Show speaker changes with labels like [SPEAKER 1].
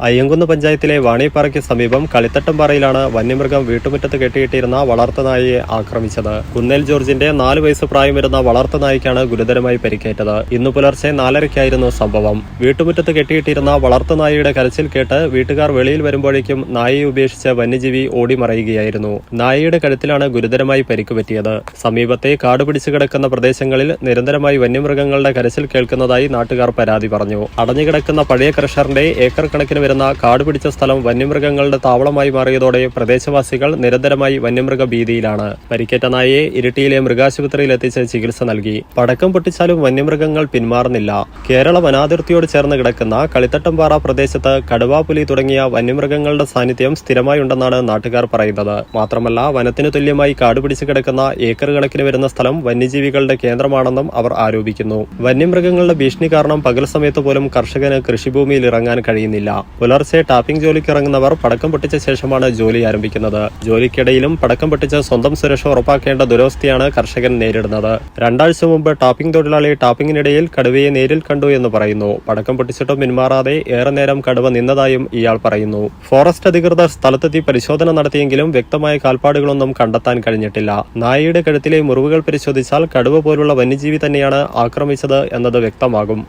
[SPEAKER 1] അയ്യങ്കുന്ന് പഞ്ചായത്തിലെ വാണിപ്പാറയ്ക്ക് സമീപം കളിത്തട്ടംപാറയിലാണ് വന്യമൃഗം വീട്ടുമുറ്റത്ത് കെട്ടിയിട്ടിരുന്ന വളർത്തുനായയെ ആക്രമിച്ചത്. കുന്നേൽ ജോർജിന്റെ 4 വയസ്സ് പ്രായം വരുന്ന വളർത്തുനായ്ക്കാണ് ഗുരുതരമായി പരിക്കേറ്റത്. ഇന്നു പുലർച്ചെ 4:30-ായിരുന്നു സംഭവം. വീട്ടുമുറ്റത്ത് കെട്ടിയിട്ടിരുന്ന വളർത്തുനായയുടെ കരച്ചിൽ കേട്ട് വീട്ടുകാർ വെളിയിൽ വരുമ്പോഴേക്കും നായയെ ഉപേക്ഷിച്ച് വന്യജീവി ഓടിമറയുകയായിരുന്നു. നായയുടെ കഴുത്തിലാണ് ഗുരുതരമായി പരിക്കുപറ്റിയത്. സമീപത്തെ കാടുപിടിച്ചു കിടക്കുന്ന പ്രദേശങ്ങളിൽ നിരന്തരമായി വന്യമൃഗങ്ങളുടെ കരച്ചിൽ കേൾക്കുന്നതായി നാട്ടുകാർ പരാതി പറഞ്ഞു. അടഞ്ഞുകിടക്കുന്ന പഴയ ക്രഷറിന്റെ ഏക്കർ കണക്കിന് വരുന്ന കാടുപിടിച്ച സ്ഥലം വന്യമൃഗങ്ങളുടെ താവളമായി മാറിയതോടെ പ്രദേശവാസികൾ നിരന്തരമായി വന്യമൃഗ ഭീതിയിലാണ്. പരിക്കേറ്റ നായയെ ഇരിട്ടിയിലെ മൃഗാശുപത്രിയിൽ എത്തിച്ച് ചികിത്സ നൽകി. പടക്കം പൊട്ടിച്ചാലും വന്യമൃഗങ്ങൾ പിന്മാറുന്നില്ല. കേരള വനാതിർത്തിയോട് ചേർന്ന് കിടക്കുന്ന കളിത്തട്ടംപാറ പ്രദേശത്ത് കടുവ, പുലി തുടങ്ങിയ വന്യമൃഗങ്ങളുടെ സാന്നിധ്യം സ്ഥിരമായുണ്ടെന്നാണ് നാട്ടുകാർ പറയുന്നത്. മാത്രമല്ല, വനത്തിനു തുല്യമായി കാടുപിടിച്ചു കിടക്കുന്ന ഏക്കർ കണക്കിന് വരുന്ന സ്ഥലം വന്യജീവികളുടെ കേന്ദ്രമാണെന്നും അവർ ആരോപിക്കുന്നു. വന്യമൃഗങ്ങളുടെ ഭീഷണി കാരണം പകൽ സമയത്ത് പോലും കർഷകന് കൃഷിഭൂമിയിൽ ഇറങ്ങാൻ കഴിയുന്നില്ല. പുലർച്ചെ ടാപ്പിംഗ് ജോലിക്ക് ഇറങ്ങുന്നവർ പടക്കം പൊട്ടിച്ച ശേഷമാണ് ജോലി ആരംഭിക്കുന്നത്. ജോലിക്കിടയിലും പടക്കം പൊട്ടിച്ച് സ്വന്തം സുരക്ഷ ഉറപ്പാക്കേണ്ട ദുരവസ്ഥയാണ് കർഷകൻ നേരിടുന്നത്. 2 ആഴ്ച മുമ്പ് ടാപ്പിംഗ് തൊഴിലാളി ടാപ്പിംഗിനിടയിൽ കടുവയെ നേരിൽ കണ്ടു എന്ന് പറയുന്നു. പടക്കം പൊട്ടിച്ചിട്ടും പിന്മാറാതെ ഏറെ നേരം കടുവ നിന്നതായും ഇയാൾ പറയുന്നു. ഫോറസ്റ്റ് അധികൃതർ സ്ഥലത്തെത്തി പരിശോധന നടത്തിയെങ്കിലും വ്യക്തമായ കാൽപ്പാടുകളൊന്നും കണ്ടെത്താൻ കഴിഞ്ഞിട്ടില്ല. നായയുടെ കഴുത്തിലെ മുറിവുകൾ പരിശോധിച്ചാൽ കടുവ പോലുള്ള വന്യജീവി തന്നെയാണ് ആക്രമിച്ചത് എന്നത് വ്യക്തമാകും.